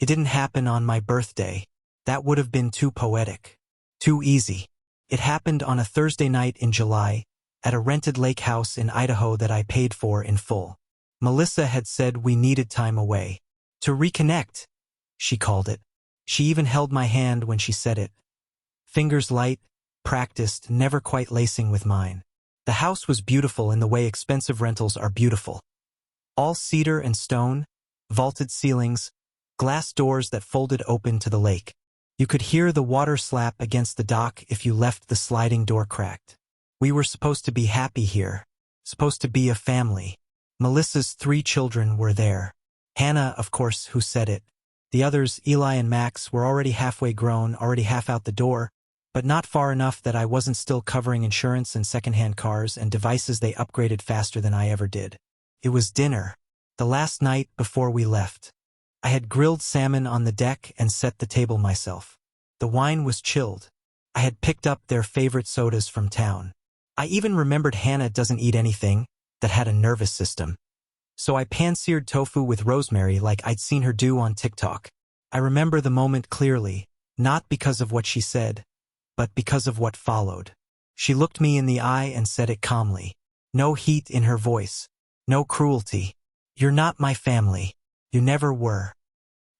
It didn't happen on my birthday. That would have been too poetic. Too easy. It happened on a Thursday night in July, at a rented lake house in Idaho that I paid for in full. Melissa had said we needed time away. To reconnect, she called it. She even held my hand when she said it. Fingers light, practiced, never quite lacing with mine. The house was beautiful in the way expensive rentals are beautiful. All cedar and stone, vaulted ceilings, glass doors that folded open to the lake. You could hear the water slap against the dock if you left the sliding door cracked. We were supposed to be happy here, supposed to be a family. Melissa's 3 children were there. Hannah, of course, who said it. The others, Eli and Max, were already halfway grown, already half out the door, but not far enough that I wasn't still covering insurance and secondhand cars and devices they upgraded faster than I ever did. It was dinner, the last night before we left. I had grilled salmon on the deck and set the table myself. The wine was chilled. I had picked up their favorite sodas from town. I even remembered Hannah doesn't eat anything that had a nervous system. So I pan-seared tofu with rosemary like I'd seen her do on TikTok. I remember the moment clearly, not because of what she said, but because of what followed. She looked me in the eye and said it calmly. No heat in her voice. No cruelty. You're not my family. You never were.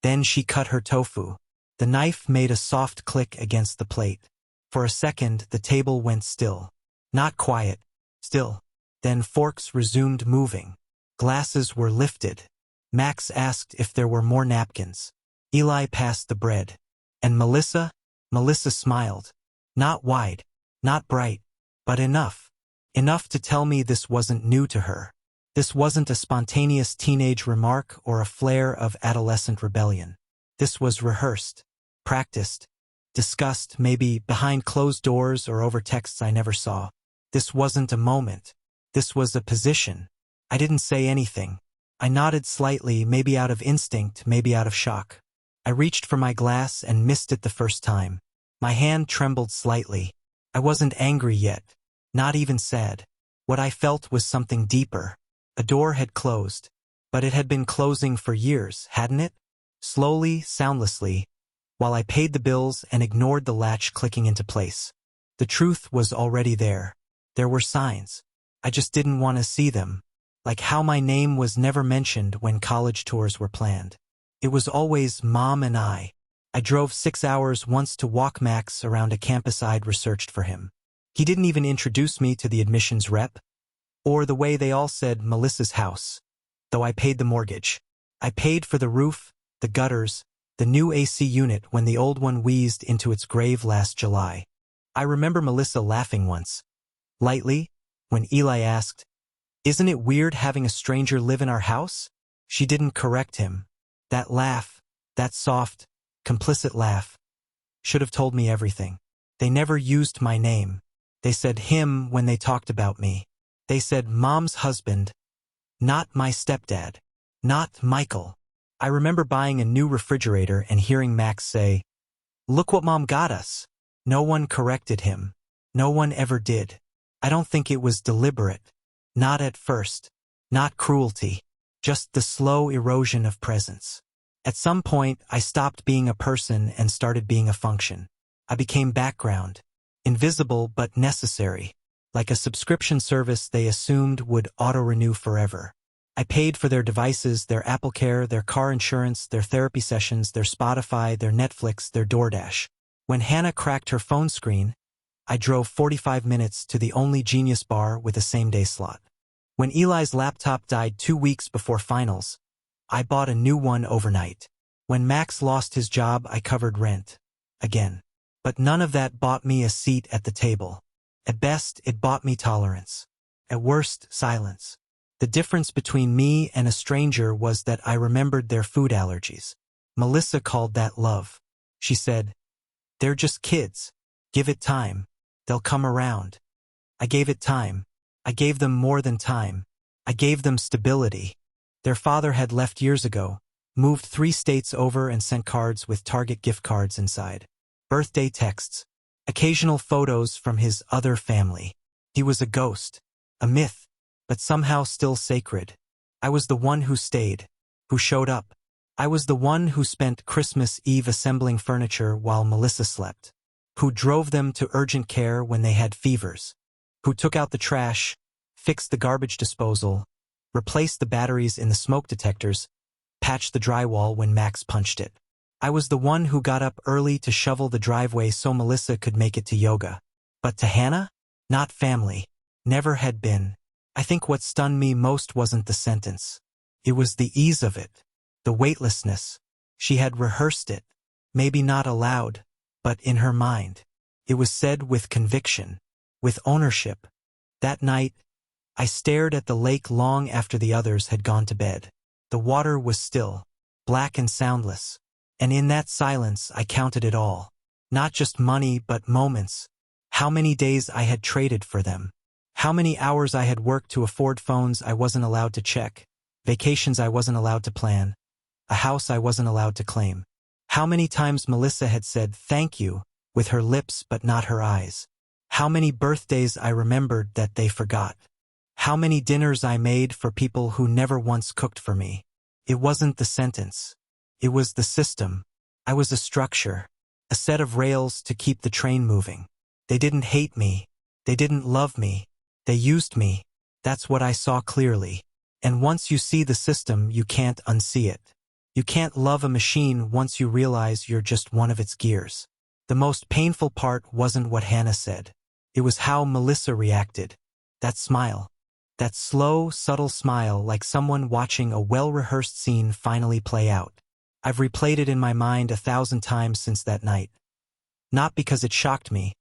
Then she cut her tofu. The knife made a soft click against the plate. For a second, the table went still. Not quiet. Still. Then forks resumed moving. Glasses were lifted. Max asked if there were more napkins. Eli passed the bread. And Melissa? Melissa smiled. Not wide. Not bright. But enough. Enough to tell me this wasn't new to her. This wasn't a spontaneous teenage remark or a flare of adolescent rebellion. This was rehearsed, practiced, discussed, maybe behind closed doors or over texts I never saw. This wasn't a moment. This was a position. I didn't say anything. I nodded slightly, maybe out of instinct, maybe out of shock. I reached for my glass and missed it the first time. My hand trembled slightly. I wasn't angry yet, not even sad. What I felt was something deeper. A door had closed, but it had been closing for years, hadn't it? Slowly, soundlessly, while I paid the bills and ignored the latch clicking into place. The truth was already there. There were signs. I just didn't want to see them. Like how my name was never mentioned when college tours were planned. It was always Mom and I. I drove 6 hours once to walk Max around a campus I'd researched for him. He didn't even introduce me to the admissions rep. Or the way they all said Melissa's house. Though I paid the mortgage. I paid for the roof, the gutters, the new AC unit when the old one wheezed into its grave last July. I remember Melissa laughing once. Lightly, when Eli asked, "Isn't it weird having a stranger live in our house?" She didn't correct him. That laugh, that soft, complicit laugh, should have told me everything. They never used my name. They said him when they talked about me. They said Mom's husband, not my stepdad, not Michael. I remember buying a new refrigerator and hearing Max say, "Look what Mom got us." No one corrected him. No one ever did. I don't think it was deliberate. Not at first. Not cruelty. Just the slow erosion of presence. At some point, I stopped being a person and started being a function. I became background. Invisible but necessary. Like a subscription service they assumed would auto-renew forever. I paid for their devices, their AppleCare, their car insurance, their therapy sessions, their Spotify, their Netflix, their DoorDash. When Hannah cracked her phone screen, I drove 45 minutes to the only Genius bar with a same-day slot. When Eli's laptop died 2 weeks before finals, I bought a new one overnight. When Max lost his job, I covered rent. Again. But none of that bought me a seat at the table. At best, it bought me tolerance. At worst, silence. The difference between me and a stranger was that I remembered their food allergies. Melissa called that love. She said, "They're just kids. Give it time. They'll come around." I gave it time. I gave them more than time. I gave them stability. Their father had left years ago, moved 3 states over and sent cards with Target gift cards inside. Birthday texts. Occasional photos from his other family. He was a ghost, a myth, but somehow still sacred. I was the one who stayed, who showed up. I was the one who spent Christmas Eve assembling furniture while Melissa slept, who drove them to urgent care when they had fevers, who took out the trash, fixed the garbage disposal, replaced the batteries in the smoke detectors, patched the drywall when Max punched it. I was the one who got up early to shovel the driveway so Melissa could make it to yoga. But to Hannah? Not family. Never had been. I think what stunned me most wasn't the sentence. It was the ease of it. The weightlessness. She had rehearsed it. Maybe not aloud, but in her mind. It was said with conviction. With ownership. That night, I stared at the lake long after the others had gone to bed. The water was still, black and soundless. And in that silence I counted it all. Not just money but moments. How many days I had traded for them. How many hours I had worked to afford phones I wasn't allowed to check. Vacations I wasn't allowed to plan. A house I wasn't allowed to claim. How many times Melissa had said thank you with her lips but not her eyes. How many birthdays I remembered that they forgot. How many dinners I made for people who never once cooked for me. It wasn't the sentence. It was the system. I was a structure, a set of rails to keep the train moving. They didn't hate me. They didn't love me. They used me. That's what I saw clearly. And once you see the system, you can't unsee it. You can't love a machine once you realize you're just one of its gears. The most painful part wasn't what Hannah said. It was how Melissa reacted. That smile. That slow, subtle smile like someone watching a well-rehearsed scene finally play out. I've replayed it in my mind 1,000 times since that night. Not because it shocked me,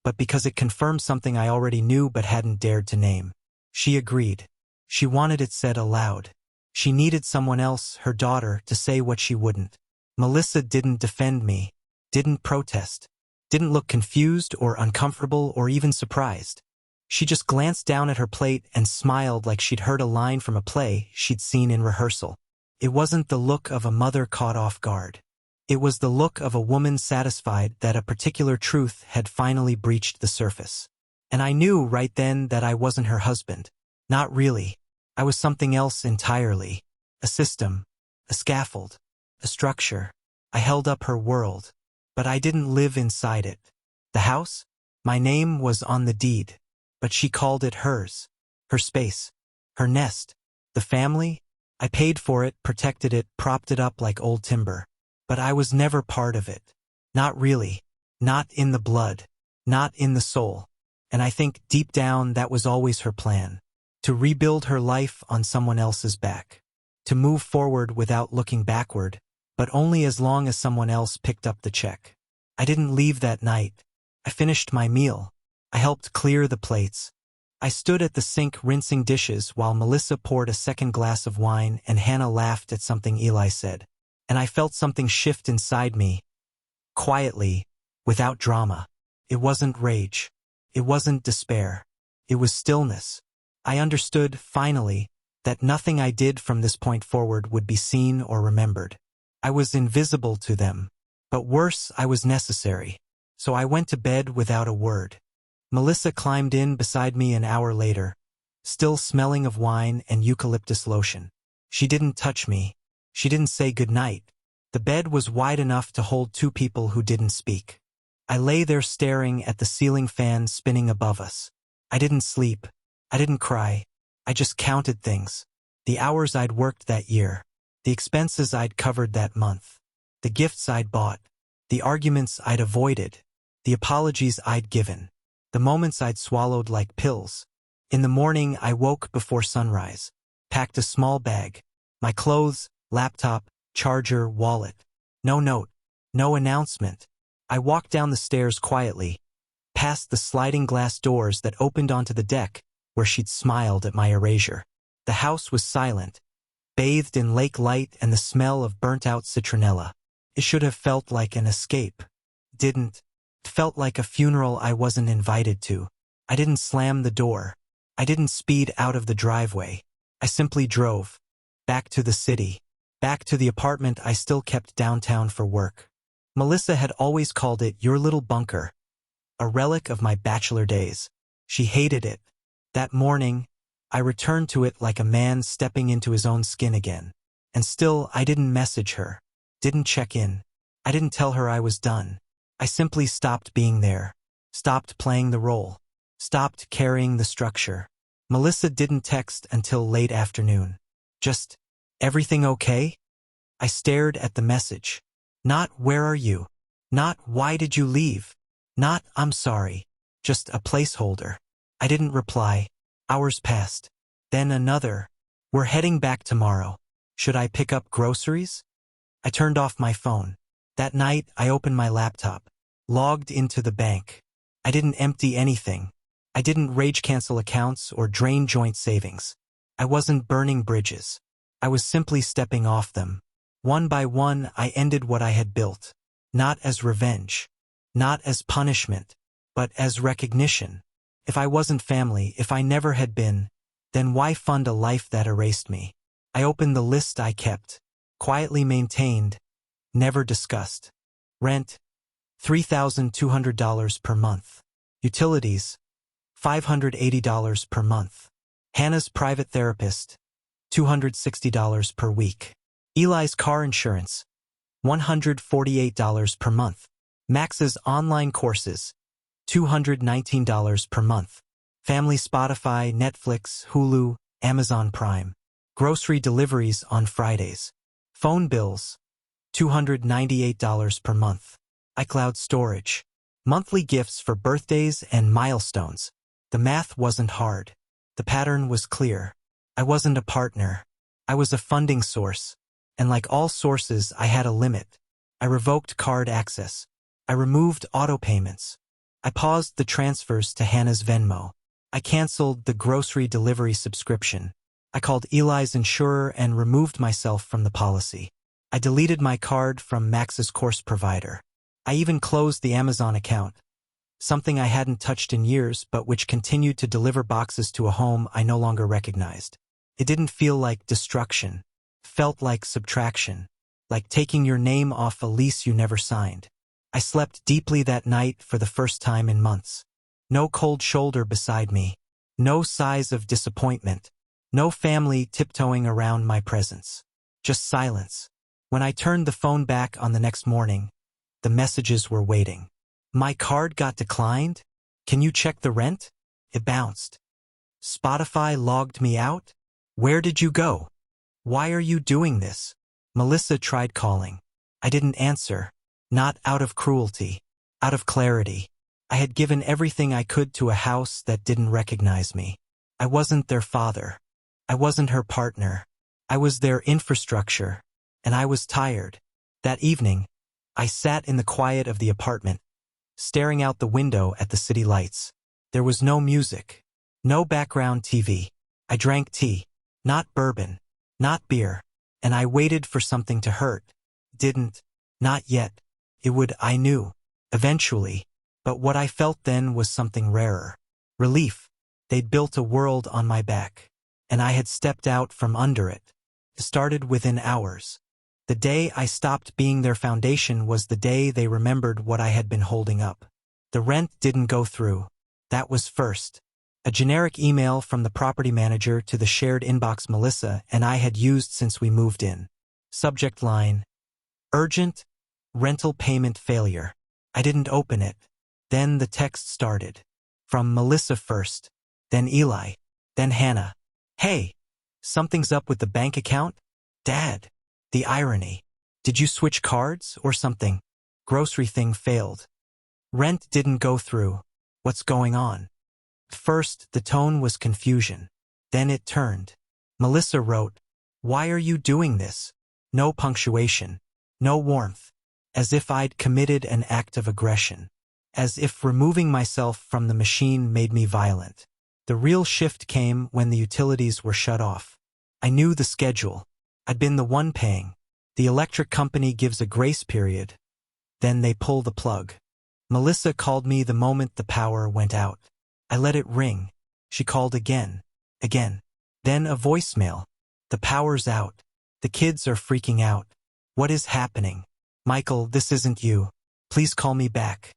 but because it confirmed something I already knew but hadn't dared to name. She agreed. She wanted it said aloud. She needed someone else, her daughter, to say what she wouldn't. Melissa didn't defend me, didn't protest, didn't look confused or uncomfortable or even surprised. She just glanced down at her plate and smiled like she'd heard a line from a play she'd seen in rehearsal. It wasn't the look of a mother caught off guard. It was the look of a woman satisfied that a particular truth had finally breached the surface. And I knew right then that I wasn't her husband. Not really. I was something else entirely. A system, a scaffold, a structure. I held up her world, but I didn't live inside it. The house? My name was on the deed, but she called it hers. Her space, her nest. The family? I paid for it, protected it, propped it up like old timber. But I was never part of it. Not really. Not in the blood. Not in the soul. And I think deep down that was always her plan. To rebuild her life on someone else's back. To move forward without looking backward, but only as long as someone else picked up the check. I didn't leave that night. I finished my meal. I helped clear the plates. I stood at the sink rinsing dishes while Melissa poured a second glass of wine and Hannah laughed at something Eli said. And I felt something shift inside me. Quietly, without drama. It wasn't rage. It wasn't despair. It was stillness. I understood, finally, that nothing I did from this point forward would be seen or remembered. I was invisible to them. But worse, I was necessary. So I went to bed without a word. Melissa climbed in beside me an hour later, still smelling of wine and eucalyptus lotion. She didn't touch me. She didn't say goodnight. The bed was wide enough to hold two people who didn't speak. I lay there staring at the ceiling fan spinning above us. I didn't sleep. I didn't cry. I just counted things. The hours I'd worked that year. The expenses I'd covered that month. The gifts I'd bought. The arguments I'd avoided. The apologies I'd given. The moments I'd swallowed like pills. In the morning, I woke before sunrise, packed a small bag, my clothes, laptop, charger, wallet. No note, no announcement. I walked down the stairs quietly, past the sliding glass doors that opened onto the deck where she'd smiled at my erasure. The house was silent, bathed in lake light and the smell of burnt-out citronella. It should have felt like an escape. Didn't. It felt like a funeral I wasn't invited to. I didn't slam the door. I didn't speed out of the driveway. I simply drove. Back to the city. Back to the apartment I still kept downtown for work. Melissa had always called it your little bunker. A relic of my bachelor days. She hated it. That morning, I returned to it like a man stepping into his own skin again. And still, I didn't message her. Didn't check in. I didn't tell her I was done. I simply stopped being there. Stopped playing the role. Stopped carrying the structure. Melissa didn't text until late afternoon. Just, everything okay? I stared at the message. Not, where are you? Not, why did you leave? Not, I'm sorry. Just a placeholder. I didn't reply. Hours passed. Then another. We're heading back tomorrow. Should I pick up groceries? I turned off my phone. That night, I opened my laptop. Logged into the bank. I didn't empty anything. I didn't rage cancel accounts or drain joint savings. I wasn't burning bridges. I was simply stepping off them. One by one, I ended what I had built. Not as revenge. Not as punishment. But as recognition. If I wasn't family, if I never had been, then why fund a life that erased me? I opened the list I kept. Quietly maintained. Never discussed. Rent, $3,200 per month. Utilities, $580 per month. Hannah's private therapist, $260 per week. Eli's car insurance, $148 per month. Max's online courses, $219 per month. Family Spotify, Netflix, Hulu, Amazon Prime. Grocery deliveries on Fridays. Phone bills, $298 per month. iCloud storage. Monthly gifts for birthdays and milestones. The math wasn't hard. The pattern was clear. I wasn't a partner. I was a funding source. And like all sources, I had a limit. I revoked card access. I removed auto payments. I paused the transfers to Hannah's Venmo. I canceled the grocery delivery subscription. I called Eli's insurer and removed myself from the policy. I deleted my card from Max's course provider. I even closed the Amazon account. Something I hadn't touched in years, but which continued to deliver boxes to a home I no longer recognized. It didn't feel like destruction. Felt like subtraction. Like taking your name off a lease you never signed. I slept deeply that night for the first time in months. No cold shoulder beside me. No sighs of disappointment. No family tiptoeing around my presence. Just silence. When I turned the phone back on the next morning, the messages were waiting. My card got declined? Can you check the rent? It bounced. Spotify logged me out? Where did you go? Why are you doing this? Melissa tried calling. I didn't answer. Not out of cruelty. Out of clarity. I had given everything I could to a house that didn't recognize me. I wasn't their father. I wasn't her partner. I was their infrastructure. And I was tired. That evening, I sat in the quiet of the apartment, staring out the window at the city lights. There was no music. No background TV. I drank tea. Not bourbon. Not beer. And I waited for something to hurt. Didn't. Not yet. It would, I knew. Eventually. But what I felt then was something rarer. Relief. They'd built a world on my back. And I had stepped out from under it. It started within hours. The day I stopped being their foundation was the day they remembered what I had been holding up. The rent didn't go through. That was first. A generic email from the property manager to the shared inbox Melissa and I had used since we moved in. Subject line: urgent, rental payment failure. I didn't open it. Then the text started. From Melissa first, then Eli, then Hannah. Hey, something's up with the bank account? Dad. The irony. Did you switch cards or something? Grocery thing failed. Rent didn't go through. What's going on? First, the tone was confusion. Then it turned. Melissa wrote, "Why are you doing this?" No punctuation. No warmth. As if I'd committed an act of aggression. As if removing myself from the machine made me violent. The real shift came when the utilities were shut off. I knew the schedule. I'd been the one paying. The electric company gives a grace period. Then they pull the plug. Melissa called me the moment the power went out. I let it ring. She called again. Again. Then a voicemail. The power's out. The kids are freaking out. What is happening? Michael, this isn't you. Please call me back.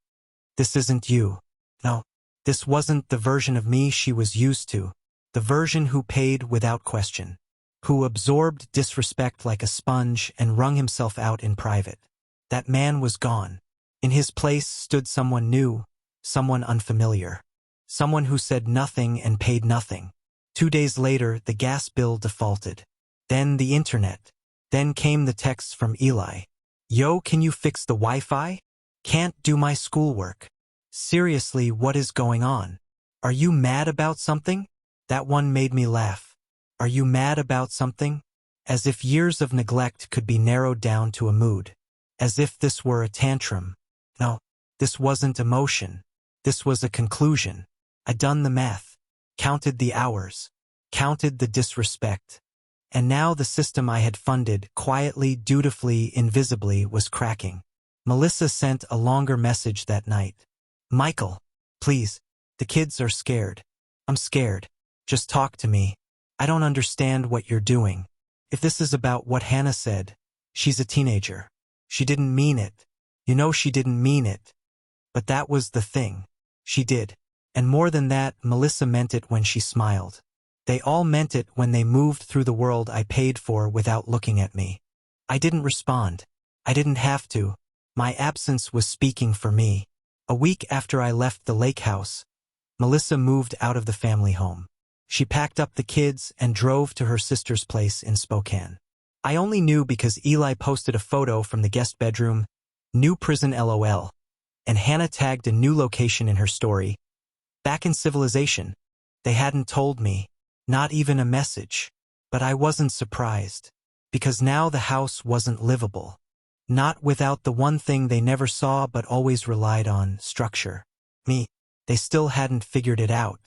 This isn't you. No. This wasn't the version of me she was used to. The version who paid without question. who absorbed disrespect like a sponge and wrung himself out in private. That man was gone. In his place stood someone new, someone unfamiliar. Someone who said nothing and paid nothing. 2 days later, the gas bill defaulted. Then the internet. Then came the texts from Eli. Yo, can you fix the Wi-Fi? Can't do my schoolwork. Seriously, what is going on? Are you mad about something? That one made me laugh. Are you mad about something? As if years of neglect could be narrowed down to a mood. As if this were a tantrum. No, this wasn't emotion. This was a conclusion. I'd done the math. Counted the hours. Counted the disrespect. And now the system I had funded, quietly, dutifully, invisibly, was cracking. Melissa sent a longer message that night. Michael, please, the kids are scared. I'm scared. Just talk to me. I don't understand what you're doing. If this is about what Hannah said, she's a teenager. She didn't mean it. You know she didn't mean it. But that was the thing. She did. And more than that, Melissa meant it when she smiled. They all meant it when they moved through the world I paid for without looking at me. I didn't respond. I didn't have to. My absence was speaking for me. A week after I left the lake house, Melissa moved out of the family home. She packed up the kids and drove to her sister's place in Spokane. I only knew because Eli posted a photo from the guest bedroom, new prison LOL, and Hannah tagged a new location in her story. Back in civilization. They hadn't told me. Not even a message. But I wasn't surprised. Because now the house wasn't livable. Not without the one thing they never saw but always relied on, structure. Me. They still hadn't figured it out.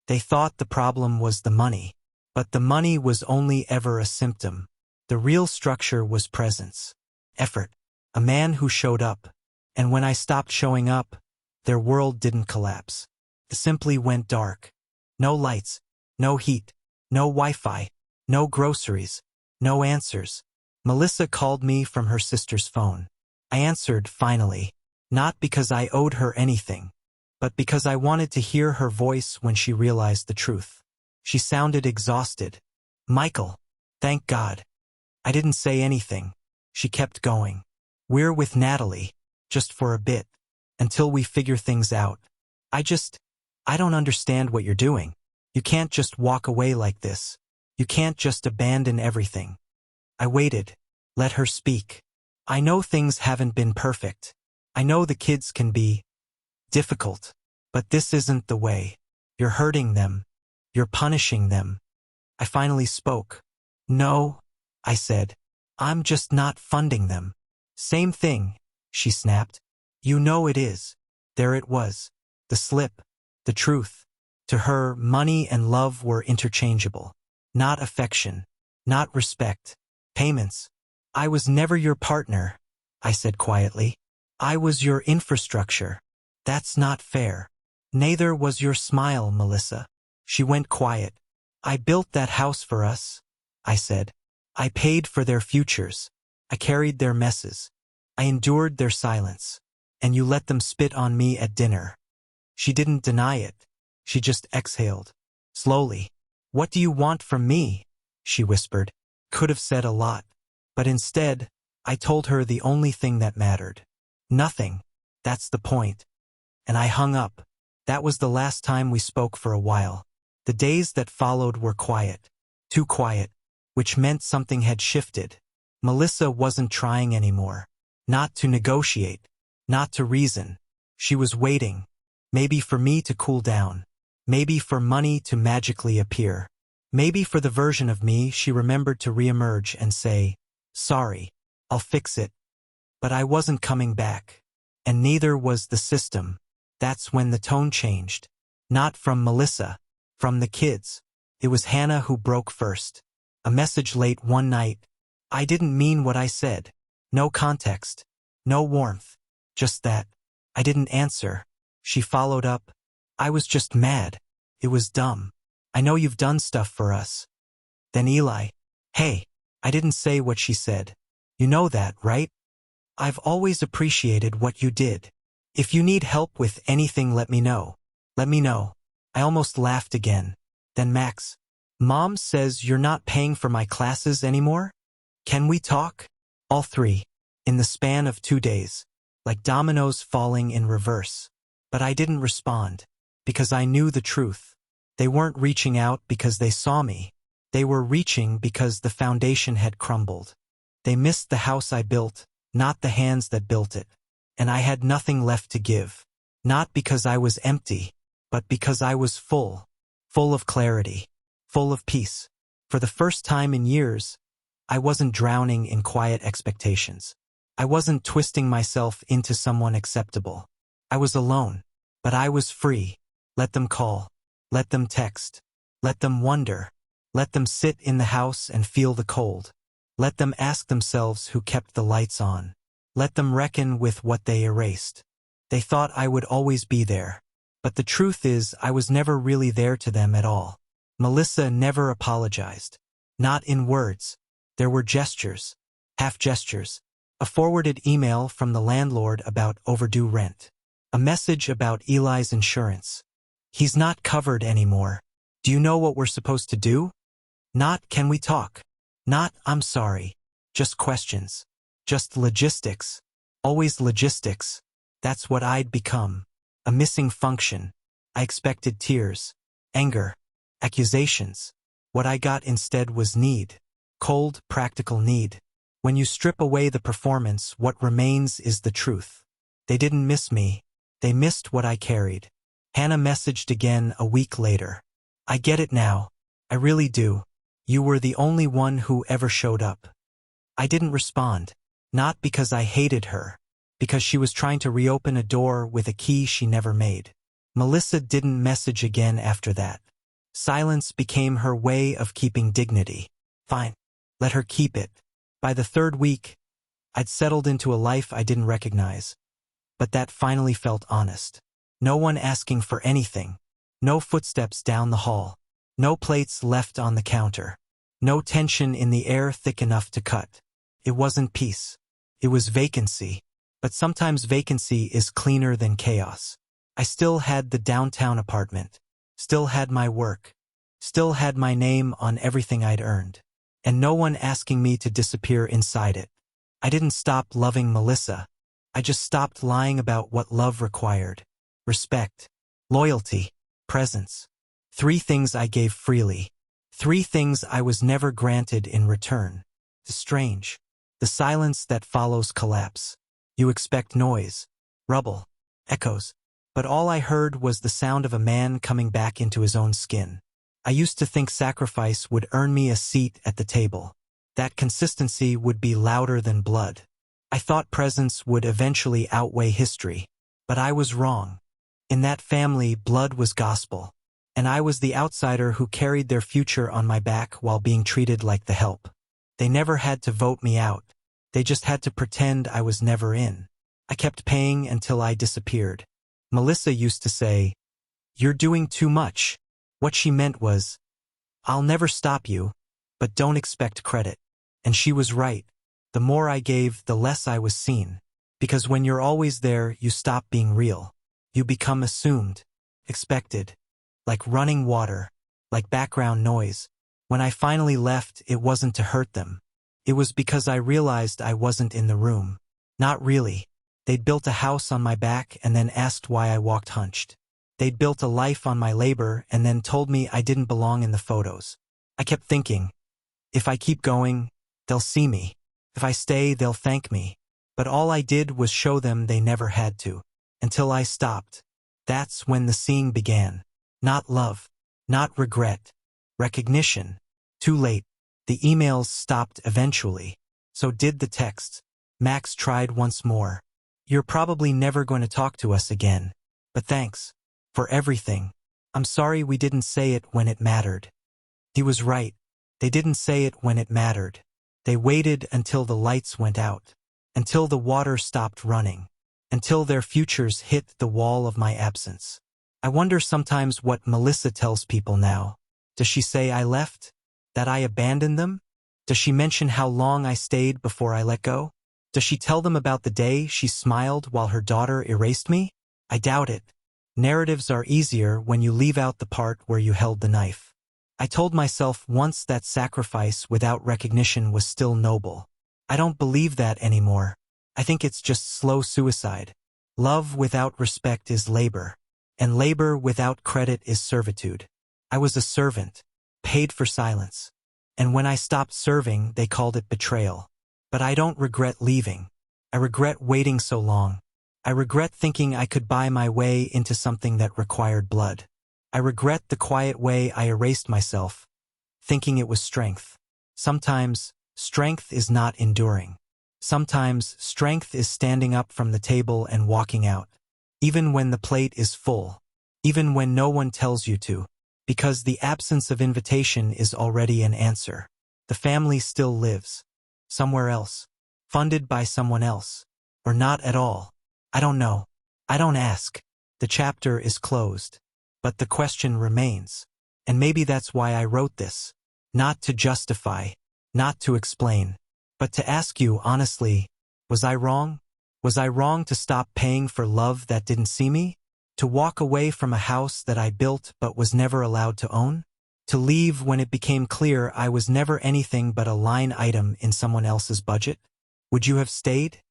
They thought the problem was the money. But the money was only ever a symptom. The real structure was presence. Effort. A man who showed up. And when I stopped showing up, their world didn't collapse. It simply went dark. No lights. No heat. No Wi-Fi. No groceries. No answers. Melissa called me from her sister's phone. I answered, finally. Not because I owed her anything, but because I wanted to hear her voice when she realized the truth. She sounded exhausted. Michael. Thank God. I didn't say anything. She kept going. We're with Natalie. Just for a bit. Until we figure things out. I don't understand what you're doing. You can't just walk away like this. You can't just abandon everything. I waited. Let her speak. I know things haven't been perfect. I know the kids can be difficult. But this isn't the way. You're hurting them. You're punishing them. I finally spoke. No, I said. I'm just not funding them. Same thing, she snapped. You know it is. There it was. The slip. The truth. To her, money and love were interchangeable. Not affection. Not respect. Payments. I was never your partner, I said quietly. I was your infrastructure. That's not fair. Neither was your smile, Melissa. She went quiet. I built that house for us, I said. I paid for their futures. I carried their messes. I endured their silence. And you let them spit on me at dinner. She didn't deny it. She just exhaled. Slowly. What do you want from me? She whispered. Could have said a lot. But instead, I told her the only thing that mattered. Nothing. That's the point. And I hung up. That was the last time we spoke for a while. The days that followed were quiet. Too quiet. Which meant something had shifted. Melissa wasn't trying anymore. Not to negotiate. Not to reason. She was waiting. Maybe for me to cool down. Maybe for money to magically appear. Maybe for the version of me she remembered to reemerge and say, sorry, I'll fix it. But I wasn't coming back. And neither was the system. That's when the tone changed. Not from Melissa. From the kids. It was Hannah who broke first. A message late one night. I didn't mean what I said. No context. No warmth. Just that. I didn't answer. She followed up. I was just mad. It was dumb. I know you've done stuff for us. Then Eli. Hey, I didn't say what she said. You know that, right? I've always appreciated what you did. If you need help with anything, let me know. Let me know. I almost laughed again. Then Max. Mom says you're not paying for my classes anymore? Can we talk? All three, in the span of 2 days, like dominoes falling in reverse. But I didn't respond, because I knew the truth. They weren't reaching out because they saw me. They were reaching because the foundation had crumbled. They missed the house I built, not the hands that built it. And I had nothing left to give. Not because I was empty, but because I was full. Full of clarity. Full of peace. For the first time in years, I wasn't drowning in quiet expectations. I wasn't twisting myself into someone acceptable. I was alone, but I was free. Let them call. Let them text. Let them wonder. Let them sit in the house and feel the cold. Let them ask themselves who kept the lights on. Let them reckon with what they erased. They thought I would always be there. But the truth is, I was never really there to them at all. Melissa never apologized. Not in words. There were gestures. Half gestures. A forwarded email from the landlord about overdue rent. A message about Eli's insurance. He's not covered anymore. Do you know what we're supposed to do? Not, can we talk? Not, I'm sorry. Just questions. Just logistics. Always logistics. That's what I'd become. A missing function. I expected tears. Anger. Accusations. What I got instead was need. Cold, practical need. When you strip away the performance, what remains is the truth. They didn't miss me. They missed what I carried. Hannah messaged again a week later. I get it now. I really do. You were the only one who ever showed up. I didn't respond. Not because I hated her. Because she was trying to reopen a door with a key she never made. Melissa didn't message again after that. Silence became her way of keeping dignity. Fine. Let her keep it. By the 3rd week, I'd settled into a life I didn't recognize. But that finally felt honest. No one asking for anything. No footsteps down the hall. No plates left on the counter. No tension in the air thick enough to cut. It wasn't peace. It was vacancy. But sometimes vacancy is cleaner than chaos. I still had the downtown apartment. Still had my work. Still had my name on everything I'd earned. And no one asking me to disappear inside it. I didn't stop loving Melissa. I just stopped lying about what love required. Respect. Loyalty. Presence. 3 things I gave freely. 3 things I was never granted in return. The strange. The silence that follows collapse. You expect noise. Rubble. Echoes. But all I heard was the sound of a man coming back into his own skin. I used to think sacrifice would earn me a seat at the table. That consistency would be louder than blood. I thought presence would eventually outweigh history. But I was wrong. In that family, blood was gospel. And I was the outsider who carried their future on my back while being treated like the help. They never had to vote me out. They just had to pretend I was never in. I kept paying until I disappeared. Melissa used to say, "You're doing too much." What she meant was, "I'll never stop you, but don't expect credit." And she was right. The more I gave, the less I was seen. Because when you're always there, you stop being real. You become assumed, expected, like running water, like background noise. When I finally left, it wasn't to hurt them. It was because I realized I wasn't in the room. Not really. They'd built a house on my back and then asked why I walked hunched. They'd built a life on my labor and then told me I didn't belong in the photos. I kept thinking, if I keep going, they'll see me. If I stay, they'll thank me. But all I did was show them they never had to. Until I stopped. That's when the seeing began. Not love. Not regret. Recognition. Too late. The emails stopped eventually. So did the texts. Max tried once more. "You're probably never going to talk to us again. But thanks. For everything. I'm sorry we didn't say it when it mattered." He was right. They didn't say it when it mattered. They waited until the lights went out. Until the water stopped running. Until their futures hit the wall of my absence. I wonder sometimes what Melissa tells people now. Does she say I left? That I abandoned them? Does she mention how long I stayed before I let go? Does she tell them about the day she smiled while her daughter erased me? I doubt it. Narratives are easier when you leave out the part where you held the knife. I told myself once that sacrifice without recognition was still noble. I don't believe that anymore. I think it's just slow suicide. Love without respect is labor, and labor without credit is servitude. I was a servant, paid for silence. And when I stopped serving, they called it betrayal. But I don't regret leaving. I regret waiting so long. I regret thinking I could buy my way into something that required blood. I regret the quiet way I erased myself, thinking it was strength. Sometimes, strength is not enduring. Sometimes, strength is standing up from the table and walking out, even when the plate is full, even when no one tells you to, because the absence of invitation is already an answer. The family still lives. Somewhere else. Funded by someone else. Or not at all. I don't know. I don't ask. The chapter is closed. But the question remains. And maybe that's why I wrote this. Not to justify. Not to explain. But to ask you honestly, was I wrong? Was I wrong to stop paying for love that didn't see me? To walk away from a house that I built but was never allowed to own? To leave when it became clear I was never anything but a line item in someone else's budget? Would you have stayed?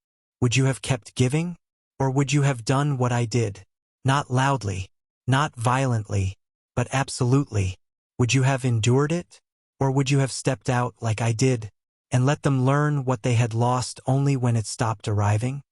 Would you have kept giving? Or would you have done what I did? Not loudly, not violently, but absolutely. Would you have endured it? Or would you have stepped out like I did, and let them learn what they had lost only when it stopped arriving?